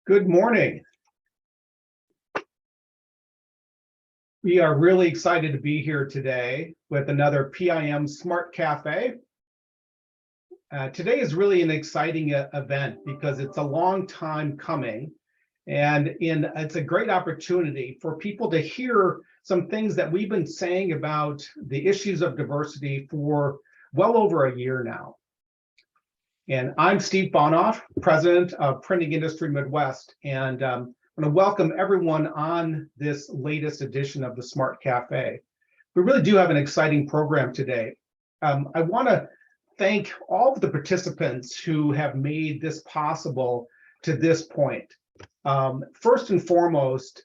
Good morning. We are really excited to be here today with another PIM SmartCafe. Today is really an exciting event because it's a long time coming, and it's a great opportunity for people to hear some things that we've been saying about the issues of diversity for well over a year now. And I'm Steve Bonoff, President of Printing Industry Midwest, and I want to welcome everyone on this latest edition of the Smart Cafe. We really do have an exciting program today. I want to thank all of the participants who have made this possible to this point. First and foremost,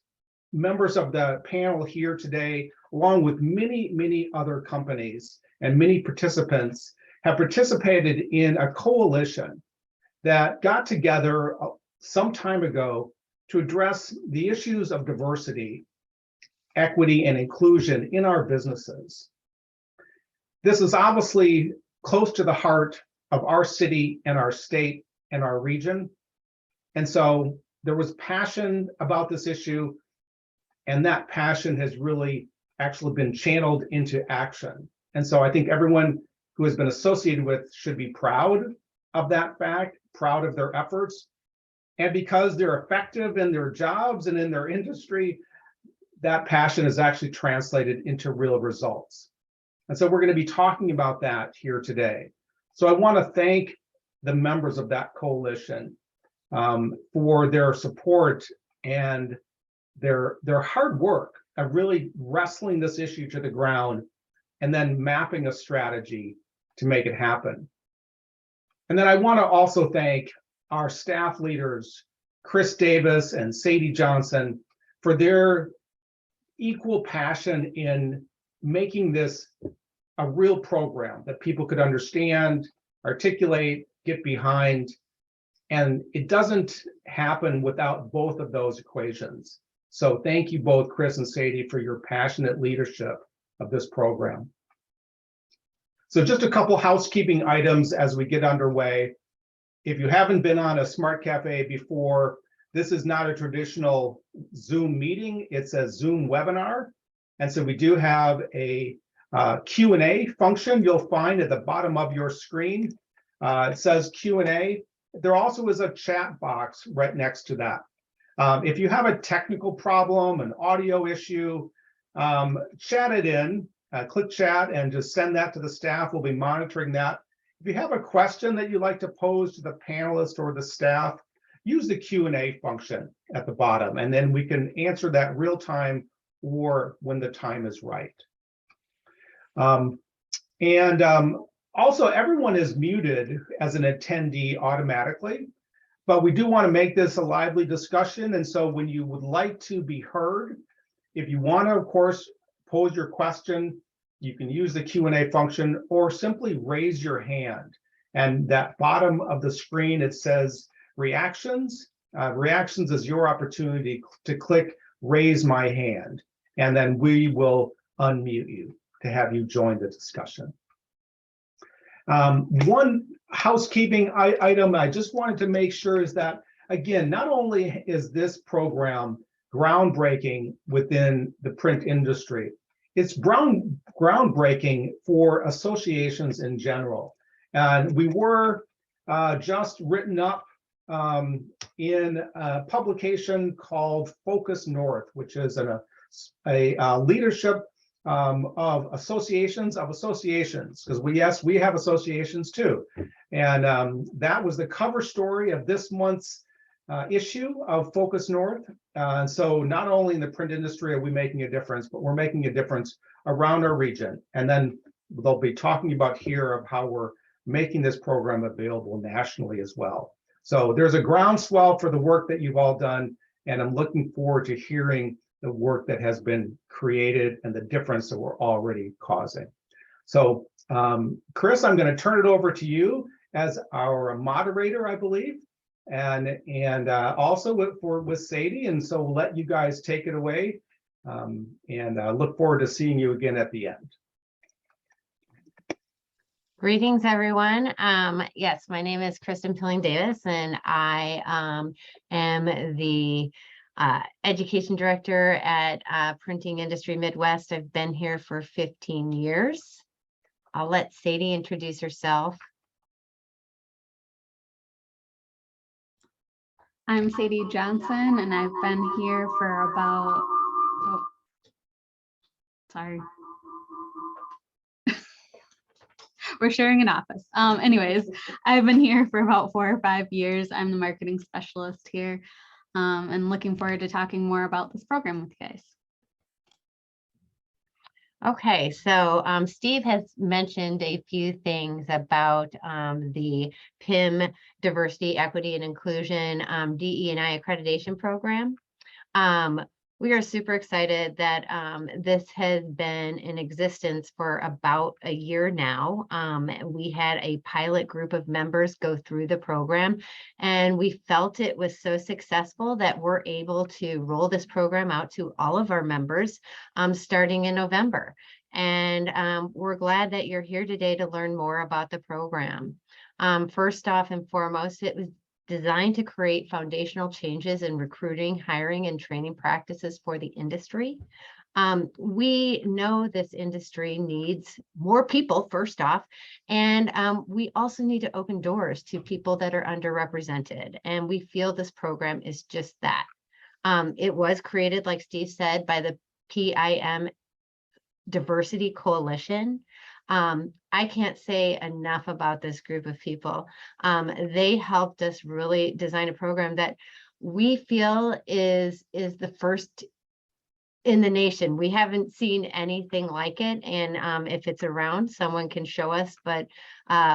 members of the panel here today, along with many other companies and many participants, have participated in a coalition that got together some time ago to address the issues of diversity, equity, and inclusion in our businesses. This is obviously close to the heart of our city and our state and our region. And so there was passion about this issue, and that passion has really actually been channeled into action. And so I think everyone who has been associated with should be proud of that fact, proud of their efforts. And because they're effective in their jobs and in their industry, that passion is actually translated into real results. And so we're going to be talking about that here today. So I want to thank the members of that coalition for their support and their hard work of really wrestling this issue to the ground and then mapping a strategy to make it happen. And then I want to also thank our staff leaders, Chris Davis and Sadie Johnson, for their equal passion in making this a real program that people could understand, articulate, get behind. And it doesn't happen without both of those equations. So thank you both, Chris and Sadie, for your passionate leadership of this program. So just a couple housekeeping items as we get underway. If you haven't been on a Smart Cafe before, this is not a traditional Zoom meeting, it's a Zoom webinar. And so we do have a Q&A function you'll find at the bottom of your screen. It says Q&A. There also is a chat box right next to that. If you have a technical problem, an audio issue, chat it in. Click chat and just send that to the staff. We'll be monitoring that. If you have a question that you'd like to pose to the panelists or the staff, use the Q&A function at the bottom, and then we can answer that real time or when the time is right. Also, everyone is muted as an attendee automatically, but we do want to make this a lively discussion. And so when you would like to be heard, if you want to, of course, pose your question, you can use the Q&A function or simply raise your hand. And that bottom of the screen, it says reactions. Reactions is your opportunity to click raise my hand, and then we will unmute you to have you join the discussion. One housekeeping item I just wanted to make sure is that, again, not only is this program groundbreaking within the print industry, it's groundbreaking for associations in general. And we were just written up in a publication called Focus North, which is a leadership of associations, because we have associations too. And that was the cover story of this month's issue of Focus North. So not only in the print industry are we making a difference, but we're making a difference around our region. And then they'll be talking about here of how we're making this program available nationally as well. So there's a groundswell for the work that you've all done, and I'm looking forward to hearing the work that has been created and the difference that we're already causing. So Chris, I'm going to turn it over to you as our moderator, I believe. And also with Sadie, and so we'll let you guys take it away, and look forward to seeing you again at the end. Greetings, everyone. Yes, my name is Kristin Pilling-Davis, and I am the Education Director at Printing Industry Midwest. I've been here for 15 years. I'll let Sadie introduce herself. I'm Sadie Johnson, and I've been here for about, sorry. We're sharing an office. Anyways, I've been here for about 4 or 5 years. I'm the marketing specialist here, and looking forward to talking more about this program with you guys. Okay, so Steve has mentioned a few things about the PIM Diversity, Equity, and Inclusion DE&I accreditation program. We are super excited that this has been in existence for about a year now. We had a pilot group of members go through the program, and we felt it was so successful that we're able to roll this program out to all of our members starting in November. And we're glad that you're here today to learn more about the program. First off and foremost, it was designed to create foundational changes in recruiting, hiring, and training practices for the industry. We know this industry needs more people, first off, and we also need to open doors to people that are underrepresented, and we feel this program is just that. It was created, like Steve said, by the PIM Diversity Coalition. I can't say enough about this group of people. They helped us really design a program that we feel is the first in the nation. We haven't seen anything like it, and if it's around, someone can show us, but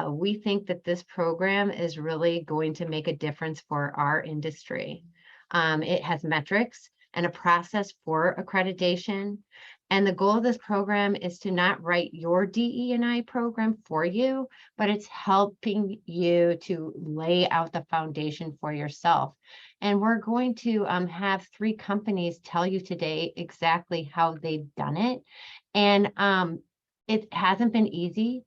we think that this program is really going to make a difference for our industry. It has metrics and a process for accreditation. And the goal of this program is to not write your DE&I program for you, but it's helping you to lay out the foundation for yourself. And we're going to have 3 companies tell you today exactly how they've done it. And it hasn't been easy.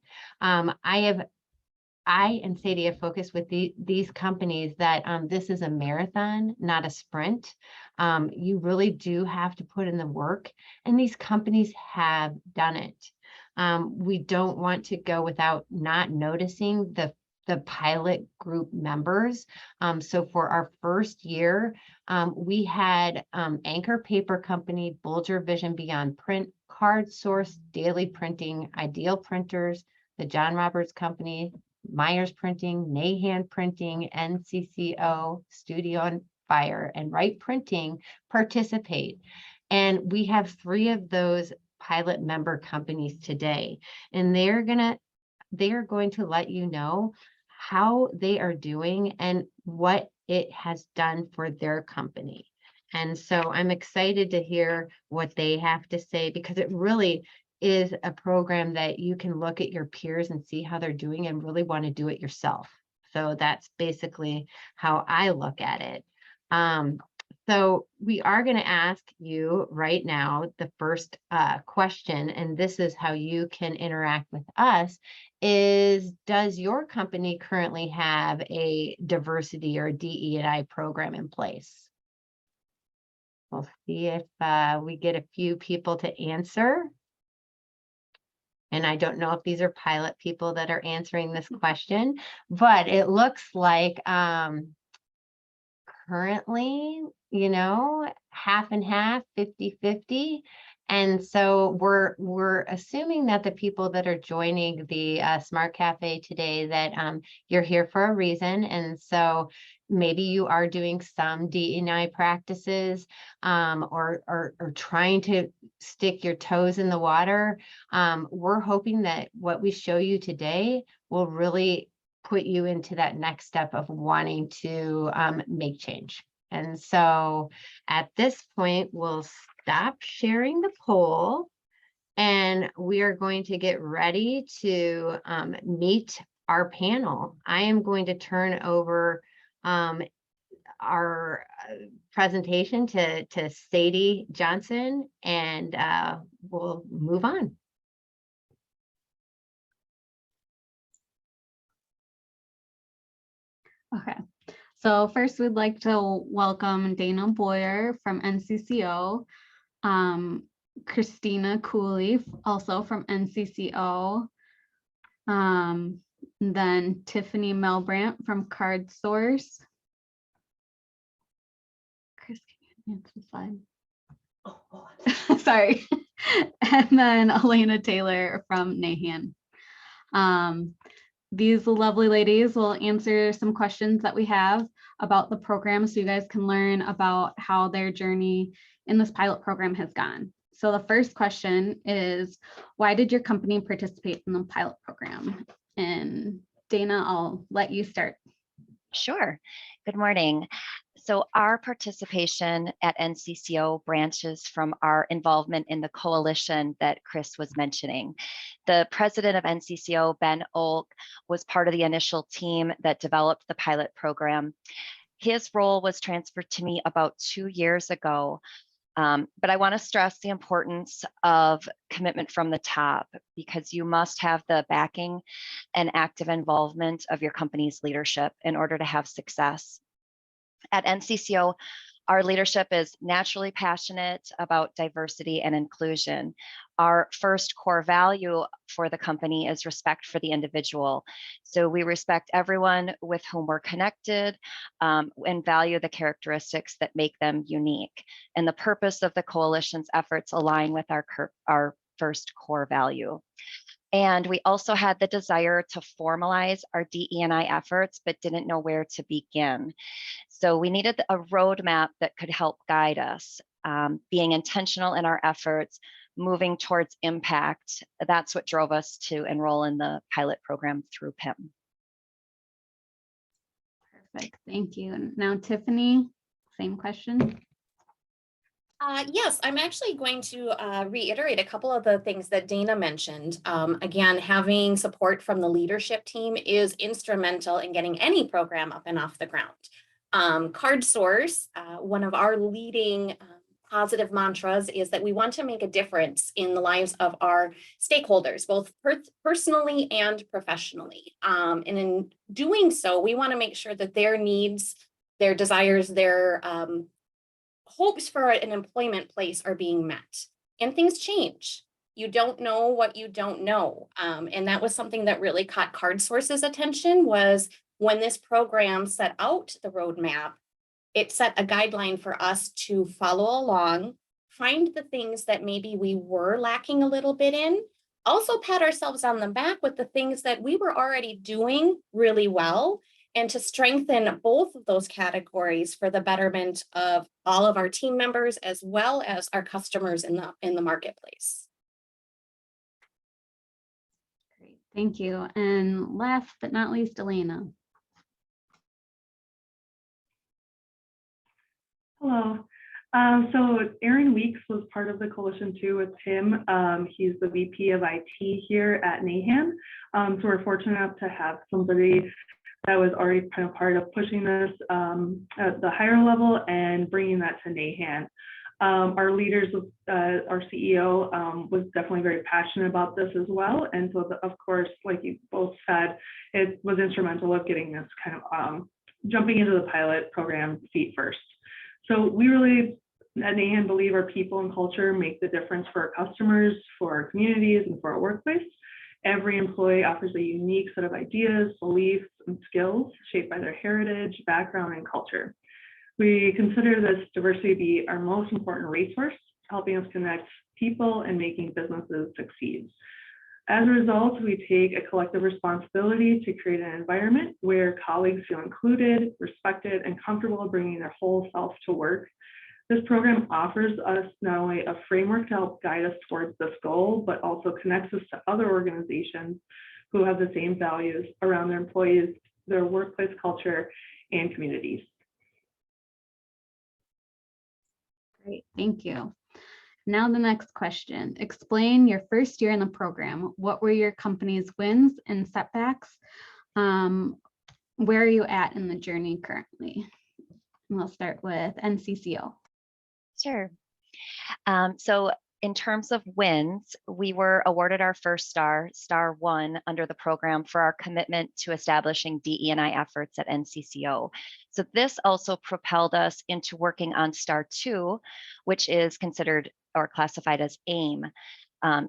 I and Sadie have focused with these companies that this is a marathon, not a sprint. You really do have to put in the work, and these companies have done it. We don't want to go without not noticing the pilot group members. So for our first year, we had Anchor Paper Company, Bulger Vision Beyond Print, CARDSource, Daily Printing, Ideal Printers, the John Roberts Company, Myers Printing, Nahan Printing, NCCO, Studio on Fire, and Wright Printing participate. And we have 3 of those pilot member companies today, and they are going to let you know how they are doing and what it has done for their company. And so I'm excited to hear what they have to say, because it really is a program that you can look at your peers and see how they're doing and really want to do it yourself. So that's basically how I look at it. So we are going to ask you right now the first question, and this is how you can interact with us, is does your company currently have a diversity or DE&I program in place? We'll see if we get a few people to answer. And I don't know if these are pilot people that are answering this question, but it looks like currently, half and half, 50-50. And so we're assuming that the people that are joining the Smart Cafe today, that you're here for a reason. And so maybe you are doing some DE&I practices or trying to stick your toes in the water. We're hoping that what we show you today will really put you into that next step of wanting to make change. And so at this point, we'll stop sharing the poll, and we are going to get ready to meet our panel. I am going to turn over our presentation to Sadie Johnson, and we'll move on. Okay, so first we'd like to welcome Dana Bloyer from NCCO, Christina Cooley, also from NCCO, then Tiffany Milbrandt from CARDSource. Chris, can you advance the slide? Oh, sorry. And then Elena Taylor from Nahan. These lovely ladies will answer some questions that we have about the program so you guys can learn about how their journey in this pilot program has gone. So the first question is, why did your company participate in the pilot program? And Dana, I'll let you start. Sure. Good morning. So our participation at NCCO branches from our involvement in the coalition that Chris was mentioning. The president of NCCO, Ben Olk, was part of the initial team that developed the pilot program. His role was transferred to me about 2 years ago. But I want to stress the importance of commitment from the top, because you must have the backing and active involvement of your company's leadership in order to have success. At NCCO, our leadership is naturally passionate about diversity and inclusion. Our first core value for the company is respect for the individual. So we respect everyone with whom we're connected and value the characteristics that make them unique. And the purpose of the coalition's efforts align with our first core value. And we also had the desire to formalize our DE&I efforts, but didn't know where to begin. So we needed a roadmap that could help guide us, being intentional in our efforts, moving towards impact. That's what drove us to enroll in the pilot program through PIM. Perfect, thank you. And now Tiffany, same question. Yes, I'm actually going to reiterate a couple of the things that Dana mentioned. Again, having support from the leadership team is instrumental in getting any program up and off the ground. CARDSource, one of our leading positive mantras is that we want to make a difference in the lives of our stakeholders, both personally and professionally. And in doing so, we want to make sure that their needs, their desires, their hopes for an employment place are being met. And things change. You don't know what you don't know. And that was something that really caught CARDSource's attention, was when this program set out the roadmap, it set a guideline for us to follow along, find the things that maybe we were lacking a little bit in, also pat ourselves on the back with the things that we were already doing really well, and to strengthen both of those categories for the betterment of all of our team members as well as our customers in the marketplace. Great, thank you. And last but not least, Elena. Hello. So Aaron Weeks was part of the coalition too with PIM. He's the VP of IT here at Nahan. So we're fortunate enough to have somebody that was already kind of part of pushing this at the higher level and bringing that to Nahan. Our leaders, our CEO was definitely very passionate about this as well. And so of course, like you both said, it was instrumental of getting this kind of jumping into the pilot program feet first. So we really at Nahan believe our people and culture make the difference for our customers, for our communities, and for our workplace. Every employee offers a unique set of ideas, beliefs, and skills shaped by their heritage, background, and culture. We consider this diversity to be our most important resource, helping us connect people and making businesses succeed. As a result, we take a collective responsibility to create an environment where colleagues feel included, respected, and comfortable bringing their whole self to work. This program offers us not only a framework to help guide us towards this goal, but also connects us to other organizations who have the same values around their employees, their workplace culture, and communities. Great, thank you. Now the next question. Explain your first year in the program. What were your company's wins and setbacks? Where are you at in the journey currently? And we'll start with NCCO. Sure. So In terms of wins, we were awarded our first star, Star 1, under the program for our commitment to establishing DE&I efforts at NCCO. So this also propelled us into working on Star 2, which is considered or classified as AIM.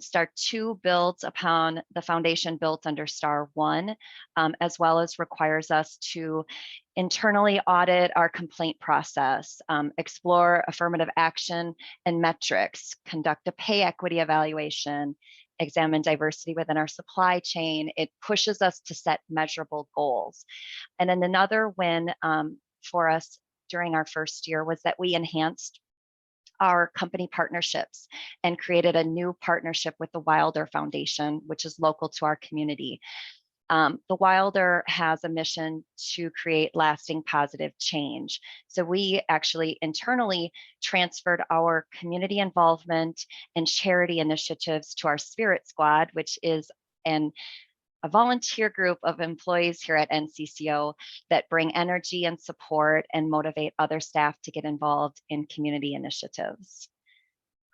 Star 2 builds upon the foundation built under Star 1, as well as requires us to internally audit our complaint process, explore affirmative action and metrics, conduct a pay equity evaluation, examine diversity within our supply chain. It pushes us to set measurable goals. And then another win for us during our first year was that we enhanced our company partnerships and created a new partnership with the Wilder Foundation, which is local to our community. The Wilder has a mission to create lasting positive change. So we actually internally transferred our community involvement and charity initiatives to our Spirit Squad, which is a volunteer group of employees here at NCCO that bring energy and support and motivate other staff to get involved in community initiatives.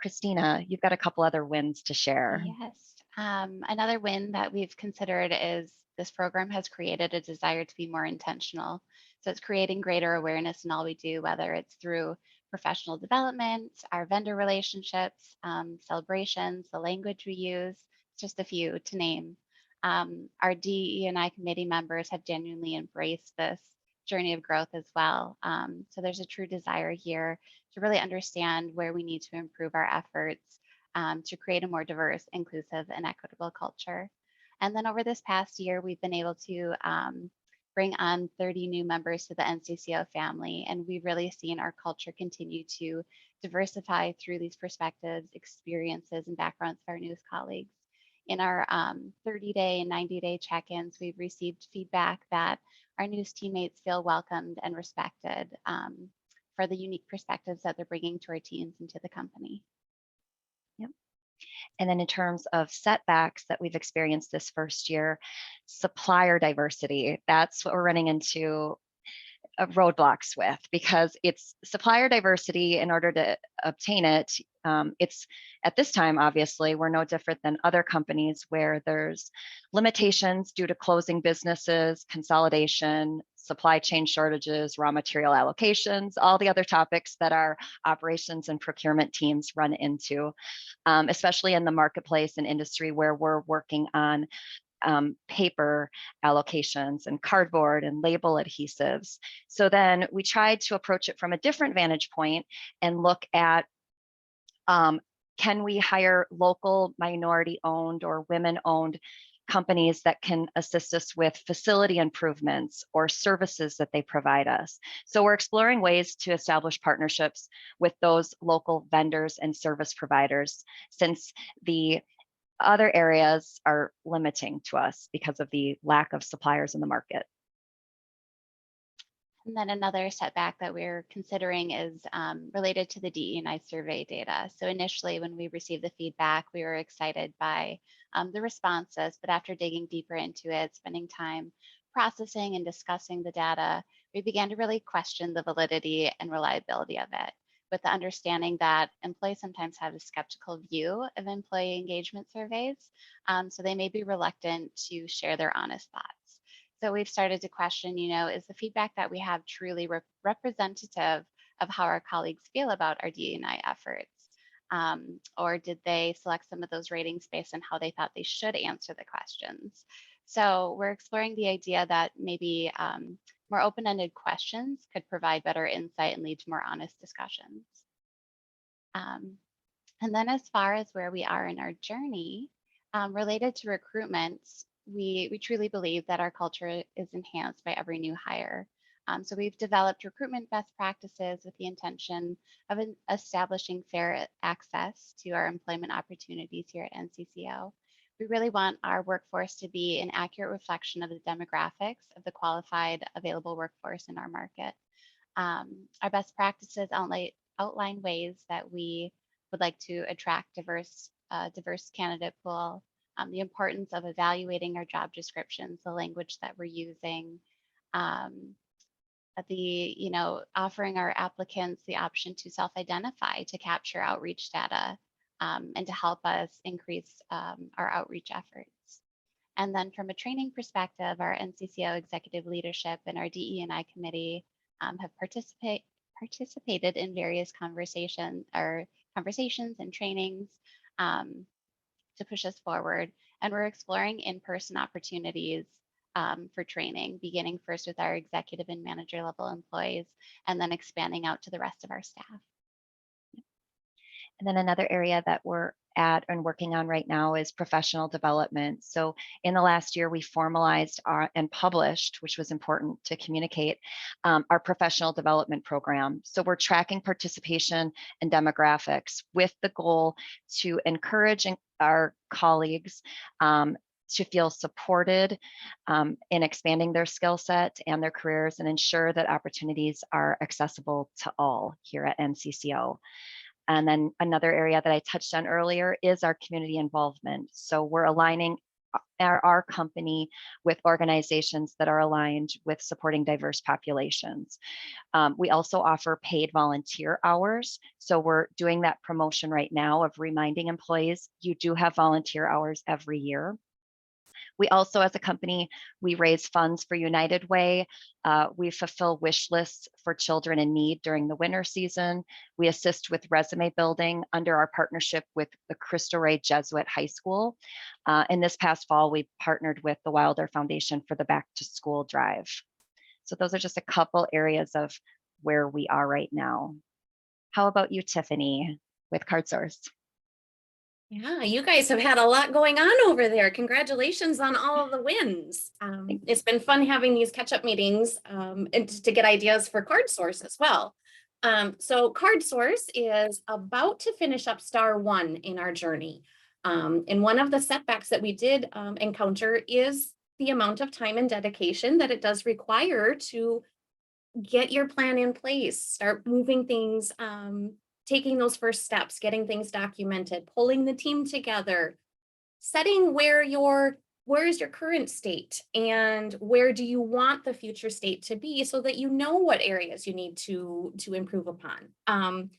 Christina, you've got a couple other wins to share. Yes. Another win that we've considered is this program has created a desire to be more intentional. So it's creating greater awareness in all we do, whether it's through professional development, our vendor relationships, celebrations, the language we use, just a few to name. Our DE&I committee members have genuinely embraced this journey of growth as well. So there's a true desire here to really understand where we need to improve our efforts to create a more diverse, inclusive, and equitable culture. And then over this past year, we've been able to bring on 30 new members to the NCCO family, and we've really seen our culture continue to diversify through these perspectives, experiences, and backgrounds of our newest colleagues. In our 30-day and 90-day check-ins, we've received feedback that our newest teammates feel welcomed and respected for the unique perspectives that they're bringing to our teams and to the company. Yep. And then in terms of setbacks that we've experienced this first year, supplier diversity, that's what we're running into roadblocks with, because it's supplier diversity. In order to obtain it, it's at this time, obviously, we're no different than other companies where there's limitations due to closing businesses, consolidation, supply chain shortages, raw material allocations, all the other topics that our operations and procurement teams run into, especially in the marketplace and industry where we're working on paper allocations and cardboard and label adhesives. So then we tried to approach it from a different vantage point and look at, can we hire local minority owned or women owned companies that can assist us with facility improvements or services that they provide us. So we're exploring ways to establish partnerships with those local vendors and service providers, since the other areas are limiting to us because of the lack of suppliers in the market. And then another setback that we're considering is related to the DE&I survey data. So initially, when we received the feedback, we were excited by the responses, but after digging deeper into it, spending time processing and discussing the data, we began to really question the validity and reliability of it, with the understanding that employees sometimes have a skeptical view of employee engagement surveys, so they may be reluctant to share their honest thoughts. So we've started to question, is the feedback that we have truly representative of how our colleagues feel about our DE&I efforts? Or did they select some of those ratings based on how they thought they should answer the questions? So we're exploring the idea that maybe more open-ended questions could provide better insight and lead to more honest discussions. And then as far as where we are in our journey, related to recruitment, we truly believe that our culture is enhanced by every new hire. So we've developed recruitment best practices with the intention of establishing fair access to our employment opportunities here at NCCO. We really want our workforce to be an accurate reflection of the demographics of the qualified available workforce in our market. Our best practices outline ways that we would like to attract diverse candidate pool, the importance of evaluating our job descriptions, the language that we're using, offering our applicants the option to self-identify to capture outreach data, and to help us increase our outreach efforts. And then from a training perspective, our NCCO executive leadership and our DE&I committee have participated in various conversations and trainings to push us forward. And we're exploring in-person opportunities for training, beginning first with our executive and manager level employees, and then expanding out to the rest of our staff. And then another area that we're at and working on right now is professional development. So in the last year, we formalized and published, which was important to communicate, our professional development program. So we're tracking participation and demographics with the goal to encourage our colleagues to feel supported in expanding their skill set and their careers, and ensure that opportunities are accessible to all here at NCCO. And then another area that I touched on earlier is our community involvement. So we're aligning our company with organizations that are aligned with supporting diverse populations. We also offer paid volunteer hours. So we're doing that promotion right now of reminding employees, you do have volunteer hours every year. We also, as a company, we raise funds for United Way. We fulfill wish lists for children in need during the winter season. We assist with resume building under our partnership with the Cristo Rey Jesuit High School. In this past fall, we partnered with the Wilder Foundation for the Back to School Drive. So those are just a couple areas of where we are right now. How about you, Tiffany, with CARDSource? Yeah, you guys have had a lot going on over there. Congratulations on all of the wins. It's been fun having these catch-up meetings and to get ideas for CARDSource as well. So CARDSource is about to finish up star 1 in our journey. And one of the setbacks that we did encounter is the amount of time and dedication that it does require to get your plan in place, start moving things, taking those first steps, getting things documented, pulling the team together, setting where is your current state and where do you want the future state to be, so that you know what areas you need to improve upon.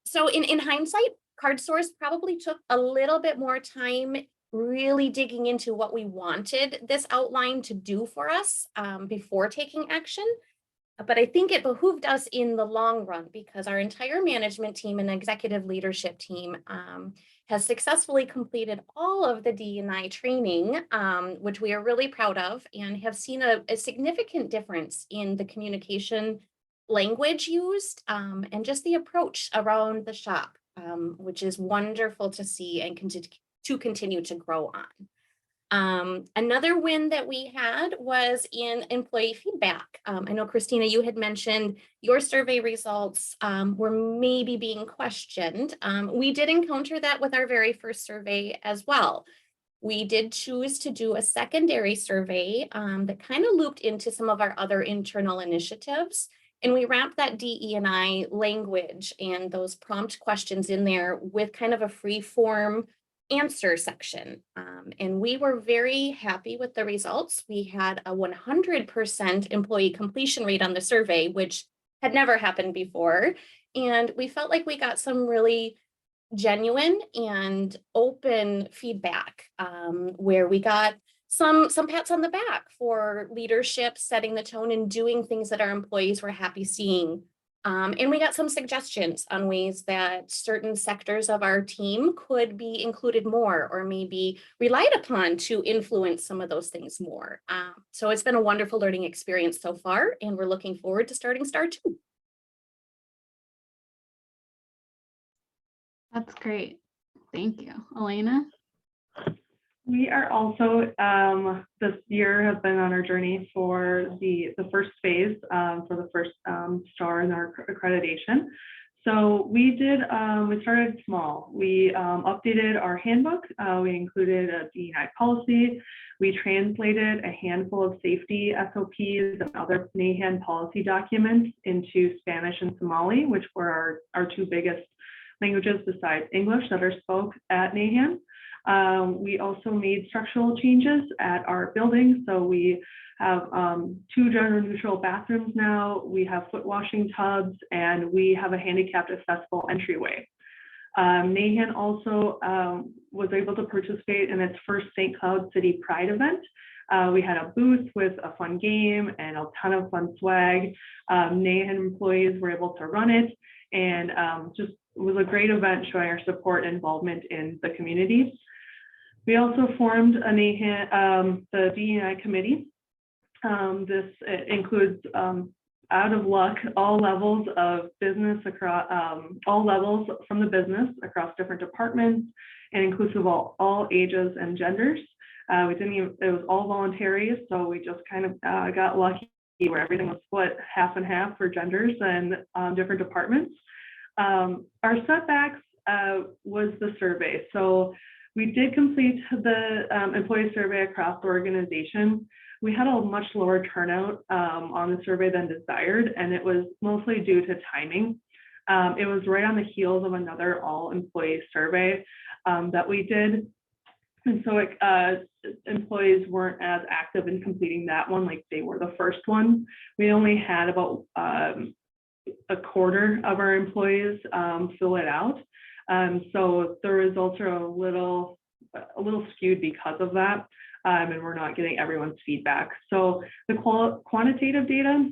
So in hindsight, CARDSource probably took a little bit more time really digging into what we wanted this outline to do for us before taking action. But I think it behooved us in the long run, because our entire management team and executive leadership team has successfully completed all of the DE&I training, which we are really proud of, and have seen a significant difference in the communication language used and just the approach around the shop, which is wonderful to see and to continue to grow on. Another win that we had was in employee feedback. I know, Christina, you had mentioned your survey results were maybe being questioned. We did encounter that with our very first survey as well. We did choose to do a secondary survey that kind of looped into some of our other internal initiatives. And we wrapped that DE&I language and those prompt questions in there with kind of a free form answer section. And we were very happy with the results. We had a 100% employee completion rate on the survey, which had never happened before. And we felt like we got some really genuine and open feedback where we got some pats on the back for leadership, setting the tone and doing things that our employees were happy seeing. And we got some suggestions on ways that certain sectors of our team could be included more, or maybe relied upon to influence some of those things more. So it's been a wonderful learning experience so far, and we're looking forward to starting star 2. That's great. Thank you. Elena? We are also this year have been on our journey for the first phase for the first star in our accreditation. So we started small. We updated our handbook. We included a DE&I policy. We translated a handful of safety SOPs and other Nahan policy documents into Spanish and Somali, which were our 2 biggest languages besides English that are spoke at Nahan. We also made structural changes at our building. So we have 2 gender neutral bathrooms now. We have foot washing tubs, and we have a handicapped accessible entryway. Nahan also was able to participate in its first St. Cloud City Pride event. We had a booth with a fun game and a ton of fun swag. Nahan employees were able to run it, and just was a great event showing our support and involvement in the community. We also formed a Nahan, the DE&I committee. This includes out of luck, all levels of business across all levels from the business across different departments, and inclusive of all ages and genders. We didn't even, it was all voluntary, so we just kind of got lucky where everything was split half and half for genders and different departments. Our setbacks was the survey. So we did complete the employee survey across the organization. We had a much lower turnout on the survey than desired, and it was mostly due to timing. It was right on the heels of another all-employee survey that we did. And so employees weren't as active in completing that one like they were the first one. We only had about a quarter of our employees fill it out. So the results are a little skewed because of that. And we're not getting everyone's feedback. So the quantitative data,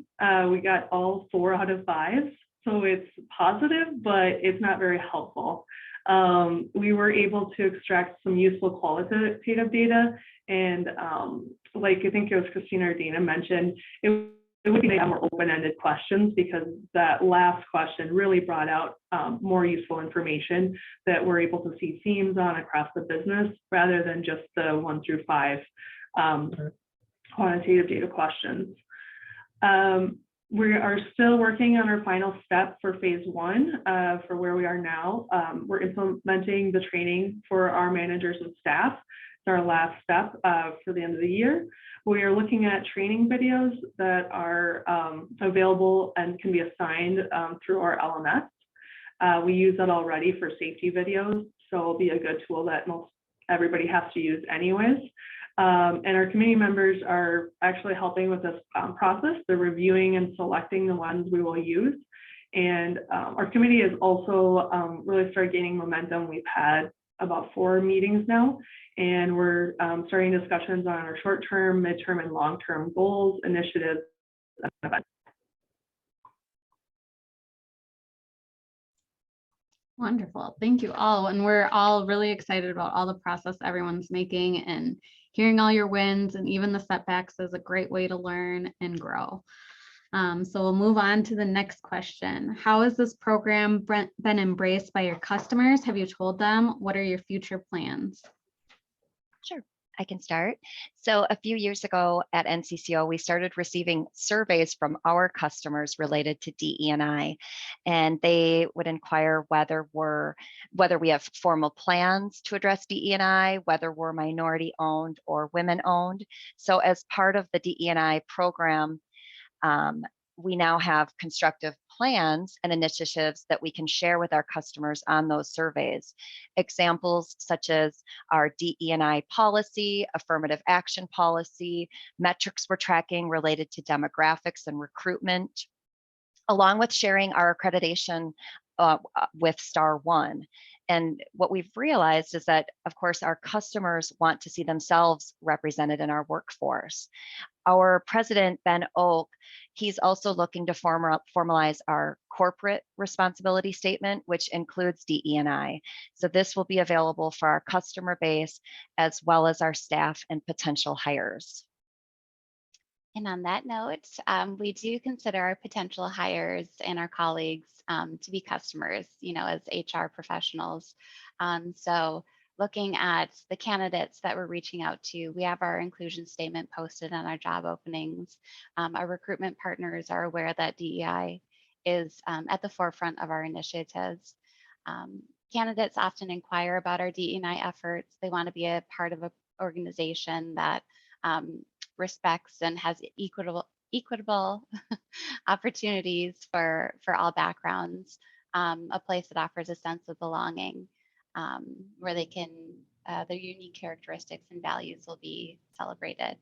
we got all 4 out of 5. So it's positive, but it's not very helpful. We were able to extract some useful qualitative data, and like I think it was Christina or Dana mentioned, it would be nice to have more open-ended questions, because that last question really brought out more useful information that we're able to see themes on across the business, rather than just the 1 through 5 quantitative data questions. We are still working on our final step for phase 1 for where we are now. We're implementing the training for our managers and staff. It's our last step for the end of the year. We are looking at training videos that are available and can be assigned through our LMS. We use that already for safety videos, so it'll be a good tool that most everybody has to use anyways. And our committee members are actually helping with this process. They're reviewing and selecting the ones we will use. And our committee has also really started gaining momentum. We've had about 4 meetings now, and we're starting discussions on our short-term, mid-term, and long-term goals, initiatives, and events. Wonderful. Thank you all. And we're all really excited about all the process everyone's making, and hearing all your wins and even the setbacks is a great way to learn and grow. So we'll move on to the next question. How has this program been embraced by your customers? Have you told them? What are your future plans? Sure, I can start. So a few years ago at NCCO, we started receiving surveys from our customers related to DE&I, and they would inquire whether we have formal plans to address DE&I, whether we're minority owned or women owned. So as part of the DE&I program, we now have constructive plans and initiatives that we can share with our customers on those surveys. Examples such as our DE&I policy, affirmative action policy, metrics we're tracking related to demographics and recruitment, along with sharing our accreditation with Star 1. And what we've realized is that, of course, our customers want to see themselves represented in our workforce. Our president, Ben Oak, he's also looking to formalize our corporate responsibility statement, which includes DE&I. So this will be available for our customer base as well as our staff and potential hires. And on that note, we do consider our potential hires and our colleagues to be customers, as HR professionals. So looking at the candidates that we're reaching out to, we have our inclusion statement posted on our job openings. Our recruitment partners are aware that DEI is at the forefront of our initiatives. Candidates often inquire about our DE&I efforts. They want to be a part of an organization that respects and has equitable opportunities for all backgrounds, a place that offers a sense of belonging, where they can, their unique characteristics and values will be celebrated.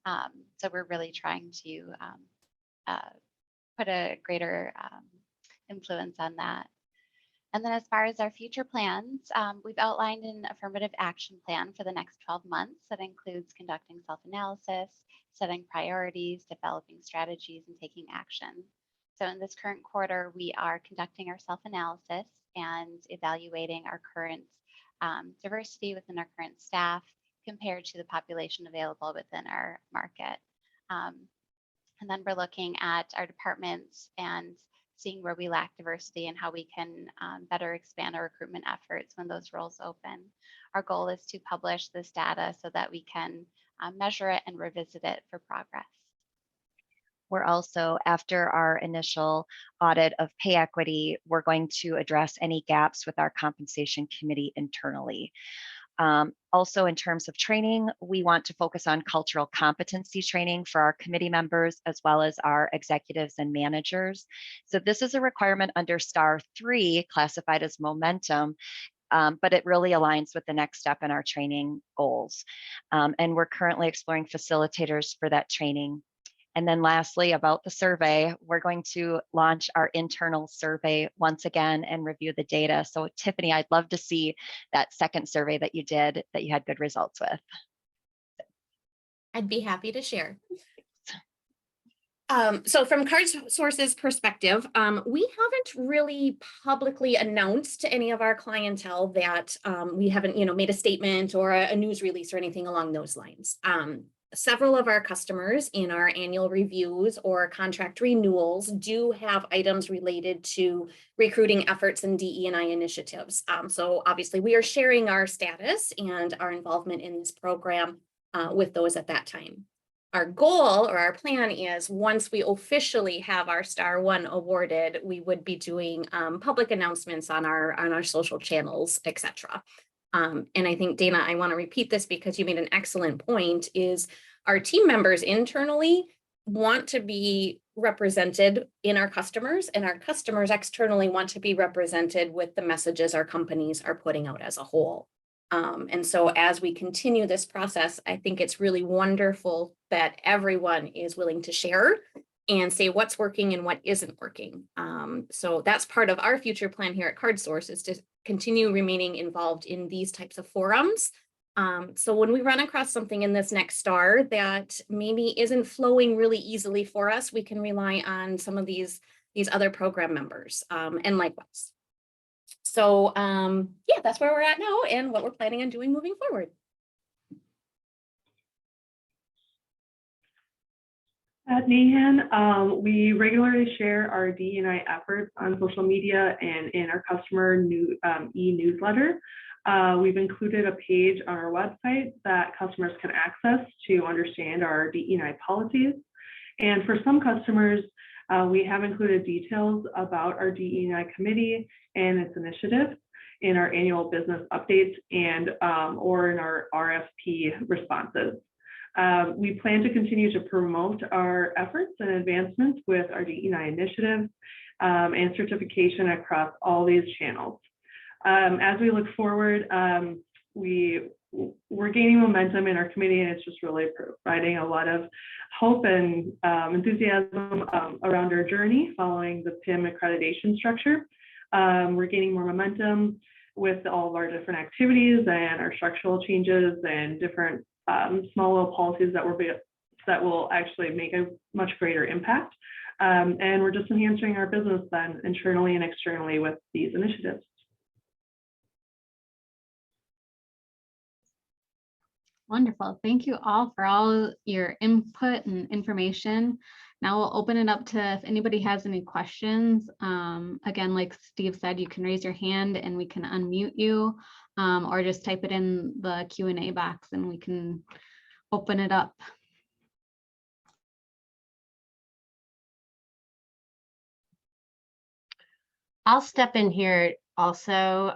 So we're really trying to put a greater influence on that. And then as far as our future plans, we've outlined an affirmative action plan for the next 12 months that includes conducting self-analysis, setting priorities, developing strategies, and taking action. So in this current quarter, we are conducting our self-analysis and evaluating our current diversity within our current staff compared to the population available within our market. And then we're looking at our departments and seeing where we lack diversity and how we can better expand our recruitment efforts when those roles open. Our goal is to publish this data so that we can measure it and revisit it for progress. We're also, after our initial audit of pay equity, we're going to address any gaps with our compensation committee internally. Also, in terms of training, we want to focus on cultural competency training for our committee members, as well as our executives and managers. So this is a requirement under STAR 3, classified as momentum, but it really aligns with the next step in our training goals. And we're currently exploring facilitators for that training. And then lastly, about the survey, we're going to launch our internal survey once again and review the data. So Tiffany, I'd love to see that second survey that you did that you had good results with. I'd be happy to share. So from CARDSource's perspective, we haven't really publicly announced to any of our clientele that we haven't, made a statement or a news release or anything along those lines. Several of our customers in our annual reviews or contract renewals do have items related to recruiting efforts and DE&I initiatives. So obviously we are sharing our status and our involvement in this program with those at that time. Our goal or our plan is once we officially have our Star 1 awarded, we would be doing public announcements on our social channels, etc. And I think, Dana, I want to repeat this because you made an excellent point, is our team members internally want to be represented in our customers, and our customers externally want to be represented with the messages our companies are putting out as a whole. And so as we continue this process, I think it's really wonderful that everyone is willing to share and say what's working and what isn't working. So that's part of our future plan here at CARDSource, is to continue remaining involved in these types of forums. So when we run across something in this next STAR that maybe isn't flowing really easily for us, we can rely on some of these other program members and likewise. So yeah, that's where we're at now and what we're planning on doing moving forward. At Nahan, we regularly share our DE&I efforts on social media and in our customer e-newsletter. We've included a page on our website that customers can access to understand our DE&I policies. And for some customers, we have included details about our DE&I committee and its initiatives in our annual business updates and or in our RFP responses. We plan to continue to promote our efforts and advancements with our DE&I initiative and certification across all these channels. As we look forward, we're gaining momentum in our committee, and it's just really providing a lot of hope and enthusiasm around our journey following the PIM accreditation structure. We're gaining more momentum with all of our different activities and our structural changes and different small little policies that will actually make a much greater impact. And we're just enhancing our business then internally and externally with these initiatives. Wonderful. Thank you all for all your input and information. Now we'll open it up to if anybody has any questions. Again, like Steve said, you can raise your hand and we can unmute you, or just type it in the Q&A box and we can open it up. I'll step in here also,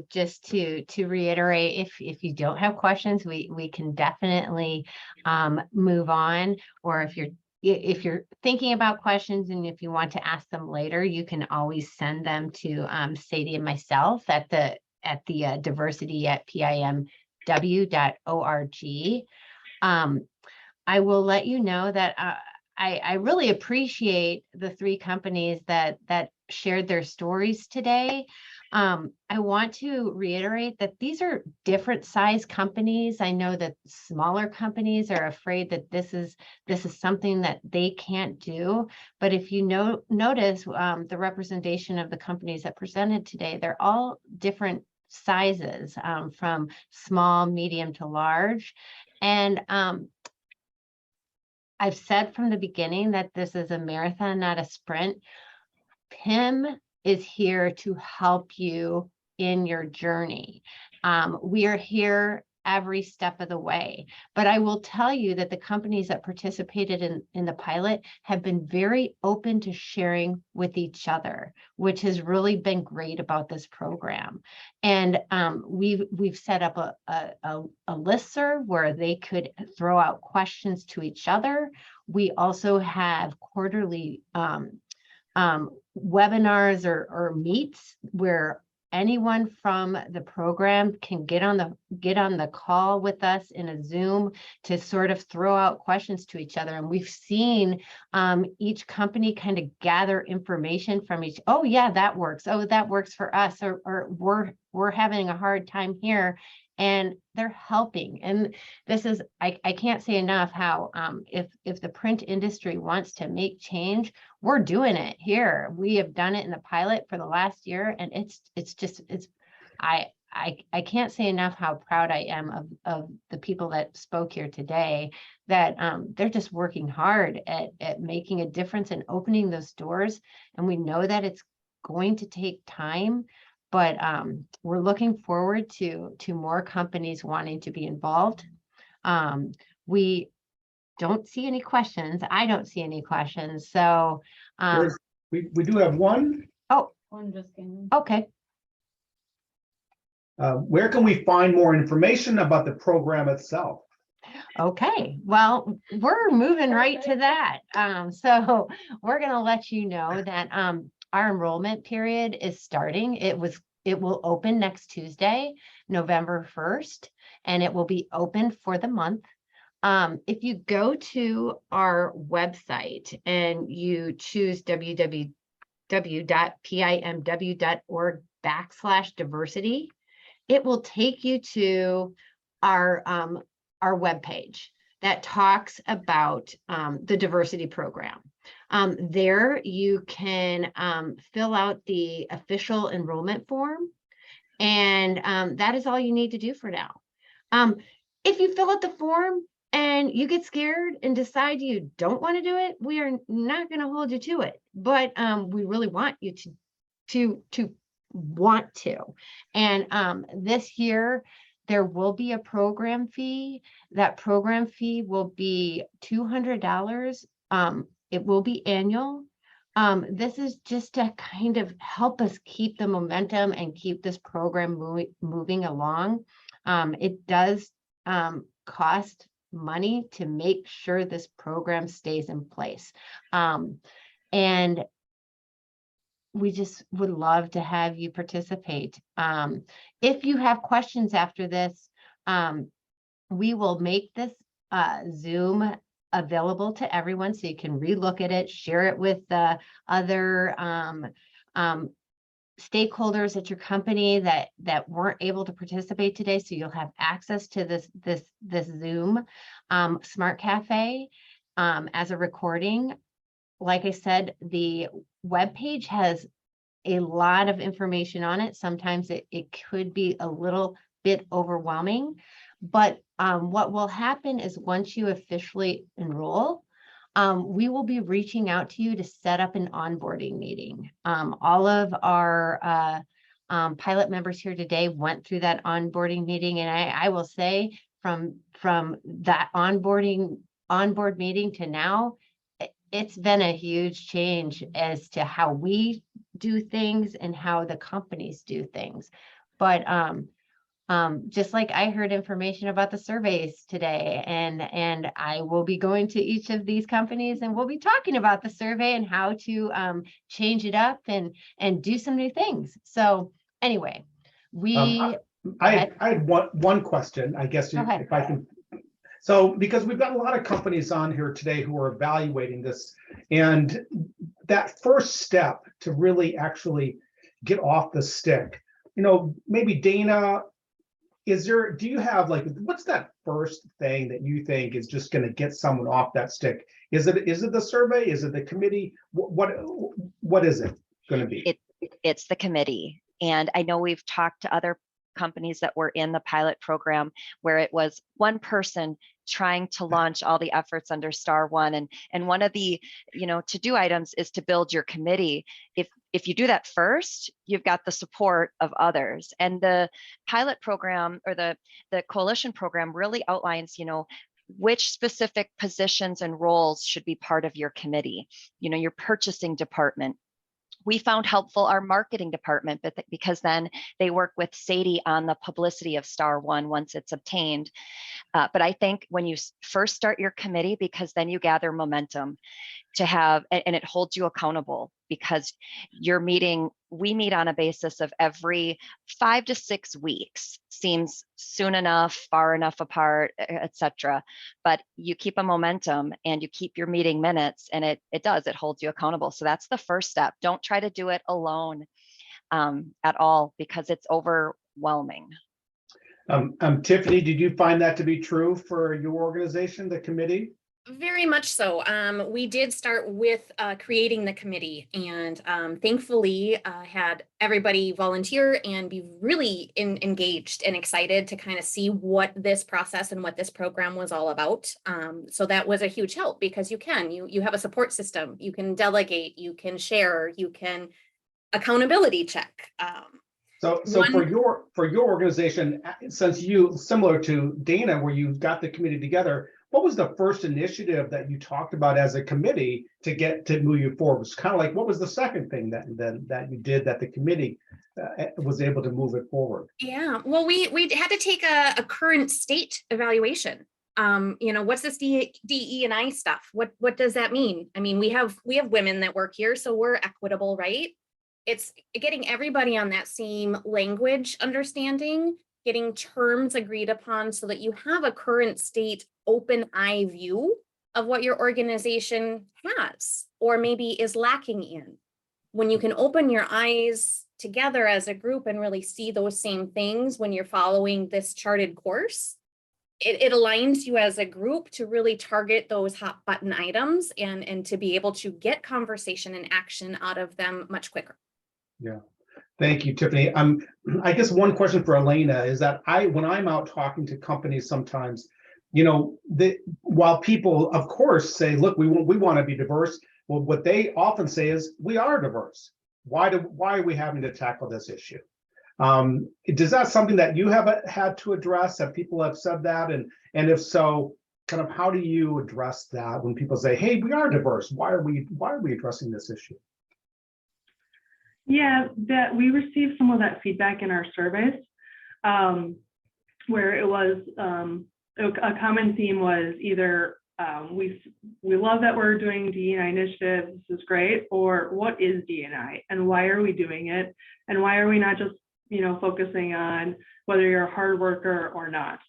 just to reiterate, if you don't have questions, we can definitely move on, or if you're thinking about questions and if you want to ask them later, you can always send them to Sadie and myself at the diversity@pimw.org. I will let you know that I really appreciate the three companies that shared their stories today. I want to reiterate that these are different size companies. I know that smaller companies are afraid that this is something that they can't do. But if you notice the representation of the companies that presented today, they're all different sizes, from small, medium to large. And I've said from the beginning that this is a marathon, not a sprint. PIM is here to help you in your journey. We are here every step of the way, but I will tell you that the companies that participated in the pilot have been very open to sharing with each other, which has really been great about this program. And we've set up a listserv where they could throw out questions to each other. We also have quarterly webinars or meets where anyone from the program can get on the call with us in a Zoom to sort of throw out questions to each other. And we've seen each company kind of gather information from each. Oh yeah, that works. Oh, that works for us. Or we're having a hard time here. And they're helping. And this is, I can't say enough how if the print industry wants to make change, we're doing it here. We have done it in the pilot for the last year, and I can't say enough how proud I am of the people that spoke here today, that they're just working hard at making a difference and opening those doors. And we know that it's going to take time, but we're looking forward to more companies wanting to be involved. We don't see any questions. I don't see any questions. So we do have one. Oh, One just came in. okay. Where can we find more information about the program itself? Okay, well, we're moving right to that. So we're going to let you know that our enrollment period is starting. It will open next Tuesday, November 1st, and it will be open for the month. If you go to our website and you choose www.pimw.org/diversity, it will take you to our webpage that talks about the diversity program. There you can fill out the official enrollment form, and that is all you need to do for now. If you fill out the form and you get scared and decide you don't want to do it, we are not going to hold you to it, but we really want you to want to. And this year, there will be a program fee. That program fee will be $200. It will be annual. This is just to kind of help us keep the momentum and keep this program moving along. It does cost money to make sure this program stays in place. And we just would love to have you participate. If you have questions after this, we will make this Zoom available to everyone so you can relook at it, share it with the other stakeholders at your company that weren't able to participate today. So you'll have access to this Zoom Smart Cafe as a recording. Like I said, the webpage has a lot of information on it. Sometimes it could be a little bit overwhelming, but what will happen is once you officially enroll, we will be reaching out to you to set up an onboarding meeting. All of our pilot members here today went through that onboarding meeting, and I will say from that onboard meeting to now, it's been a huge change as to how we do things and how the companies do things. But just like I heard information about the surveys today, and I will be going to each of these companies and we'll be talking about the survey and how to change it up and do some new things. So anyway, I had one question, I guess, if I can. So because we've got a lot of companies on here today who are evaluating this, and that first step to really actually get off the stick, maybe Dana, do you have like, what's that first thing that you think is just going to get someone off that stick? Is it the survey? Is it the committee? What is it going to be? It's the committee. And I know we've talked to other companies that were in the pilot program where it was one person trying to launch all the efforts under star one. And one of the, to-do items is to build your committee. If you do that first, you've got the support of others. And the pilot program or the coalition program really outlines, which specific positions and roles should be part of your committee, your purchasing department. We found helpful our marketing department, but because then they work with Sadie on the publicity of star one once it's obtained. But I think when you first start your committee, because then you gather momentum to have, and it holds you accountable, because we meet on a basis of every 5 to 6 weeks. Seems soon enough, far enough apart, etc. But you keep a momentum and you keep your meeting minutes, and it holds you accountable. So that's the first step. Don't try to do it alone at all, because it's overwhelming. Tiffany, did you find that to be true for your organization, the committee? Very much so. We did start with creating the committee, and thankfully had everybody volunteer and be really engaged and excited to kind of see what this process and what this program was all about. So that was a huge help, because you have a support system, you can delegate, you can share, you can accountability check. So for your organization, since similar to Dana, where you got the committee together, what was the first initiative that you talked about as a committee to move you forward? It's kind of like, what was the second thing that you did that the committee was able to move it forward? Yeah, well, we had to take a current state evaluation. What's this DE&I stuff? What does that mean? I mean, we have women that work here, so we're equitable, right? It's getting everybody on that same language understanding, getting terms agreed upon so that you have a current state open eye view of what your organization has or maybe is lacking in. When you can open your eyes together as a group and really see those same things when you're following this charted course, it aligns you as a group to really target those hot button items and to be able to get conversation and action out of them much quicker. Yeah. Thank you, Tiffany. I guess one question for Elena is that when I'm out talking to companies sometimes, while people, of course, say, look, we want to be diverse, well, what they often say is, we are diverse. Why are we having to tackle this issue? Is that something that you have had to address? Have people have said that? And if so, kind of how do you address that when people say, hey, we are diverse? Why are we addressing this issue? Yeah, that we received some of that feedback in our surveys, where it was a common theme was either we love that we're doing DE&I initiatives, this is great, or what is DE&I and why are we doing it, and why are we not just focusing on whether you're a hard worker or not?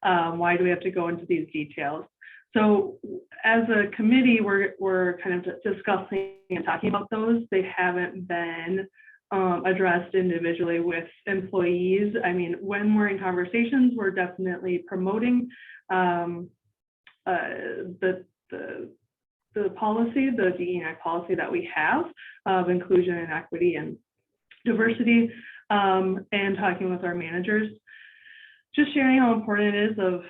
Why do we have to go into these details? So as a committee, we're kind of discussing and talking about those. They haven't been addressed individually with employees. I mean, when we're in conversations, we're definitely promoting the policy, the DE&I policy that we have of inclusion and equity and diversity, and talking with our managers, just sharing how important it is of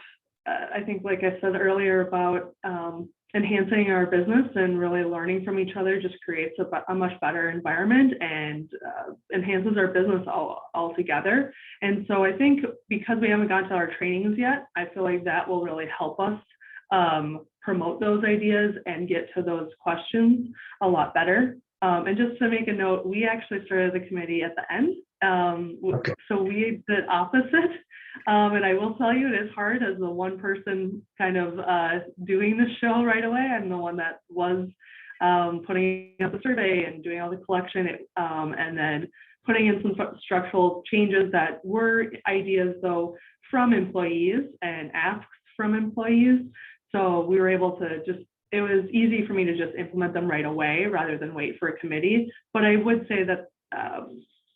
I think, like I said earlier, about enhancing our business and really learning from each other just creates a much better environment and enhances our business all together. And so I think because we haven't gone to our trainings yet, I feel like that will really help us promote those ideas and get to those questions a lot better. And just to make a note, we actually started the committee at the end. Okay. So we did opposite. And I will tell you, it is hard as the one person kind of doing the show right away. I'm the one that was putting out the survey and doing all the collection, and then putting in some structural changes that were ideas, though, from employees and asks from employees. So we were able to just it was easy for me to just implement them right away rather than wait for a committee. But I would say that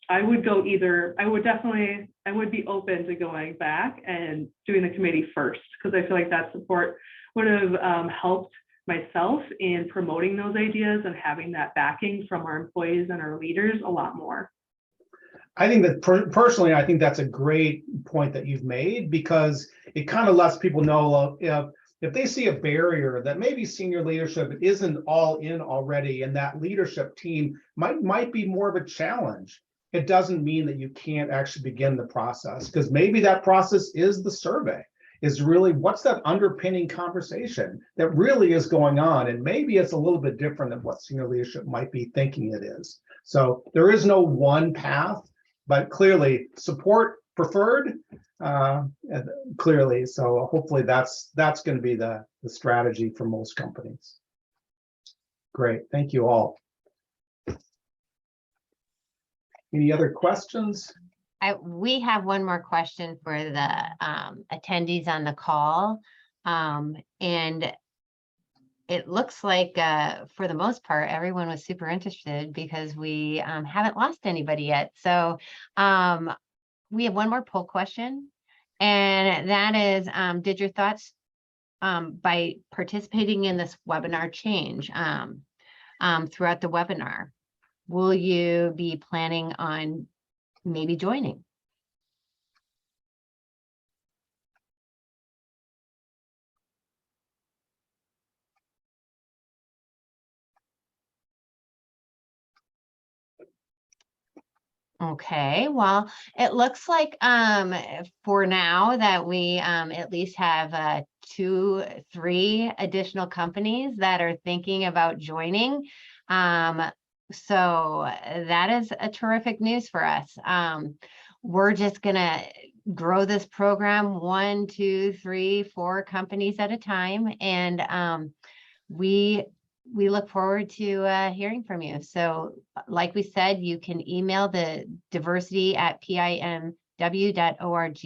I would go either, I would be open to going back and doing the committee first, because I feel like that support would have helped myself in promoting those ideas and having that backing from our employees and our leaders a lot more. I think that personally, I think that's a great point that you've made, because it kind of lets people know if they see a barrier that maybe senior leadership isn't all in already, and that leadership team might be more of a challenge. It doesn't mean that you can't actually begin the process, because maybe that process is the survey, is really what's that underpinning conversation that really is going on, and maybe it's a little bit different than what senior leadership might be thinking it is. So there is no one path, but clearly support preferred, clearly. So hopefully that's going to be the strategy for most companies. Great, thank you all. Any other questions? We have one more question for the attendees on the call. And it looks like for the most part, everyone was super interested, because we haven't lost anybody yet. So we have one more poll question, and that is, did your thoughts by participating in this webinar change throughout the webinar? Will you be planning on maybe joining? Okay, well, it looks like for now that we at least have 2-3 additional companies that are thinking about joining. So that is a terrific news for us. We're just gonna grow this program 1, 2, 3, 4 companies at a time, and we look forward to hearing from you. So like we said, you can email the diversity@pimw.org,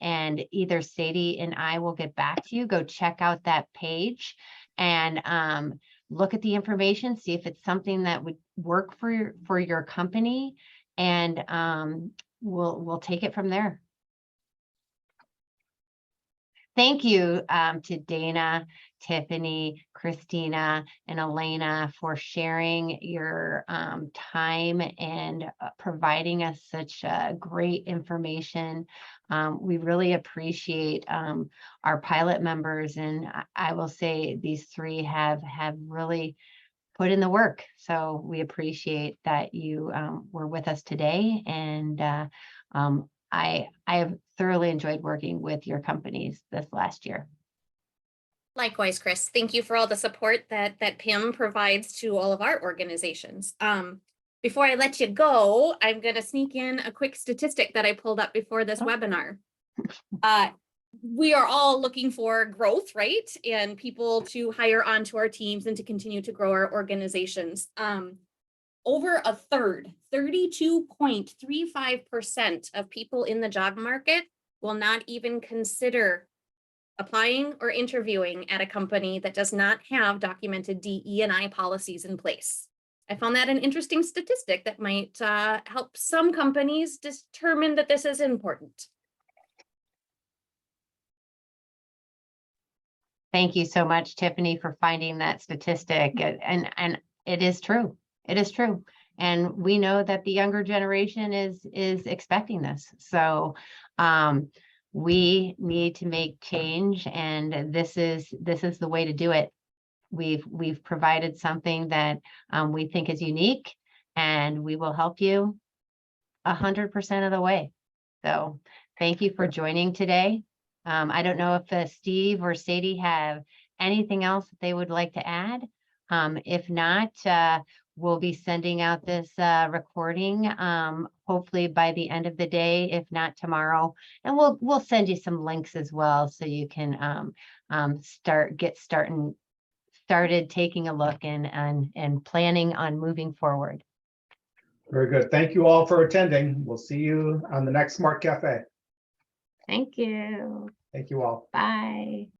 and either Sadie and I will get back to you. Go check out that page and look at the information, see if it's something that would work for your company, and we'll take it from there. Thank you to Dana, Tiffany, Christina, and Elena for sharing your time and providing us such great information. We really appreciate our pilot members, and I will say these 3 have really put in the work. So we appreciate that you were with us today, and I have thoroughly enjoyed working with your companies this last year. Likewise, Chris, thank you for all the support that PIM provides to all of our organizations. Before I let you go, I'm going to sneak in a quick statistic that I pulled up before this webinar. We are all looking for growth, right? And people to hire onto our teams and to continue to grow our organizations. Over a third, 32.35% of people in the job market will not even consider applying or interviewing at a company that does not have documented DE&I policies in place. I found that an interesting statistic that might help some companies determine that this is important. Thank you so much, Tiffany, for finding that statistic. And it is true. It is true. And we know that the younger generation is expecting this. So we need to make change, and this is the way to do it. We've provided something that we think is unique, and we will help you 100% of the way. So thank you for joining today. I don't know if Steve or Sadie have anything else that they would like to add. If not, we'll be sending out this recording hopefully by the end of the day, if not tomorrow. And we'll send you some links as well, so you can get started taking a look and planning on moving forward. Very good. Thank you all for attending. We'll see you on the next Smart Cafe. Thank you. Thank you all. Bye.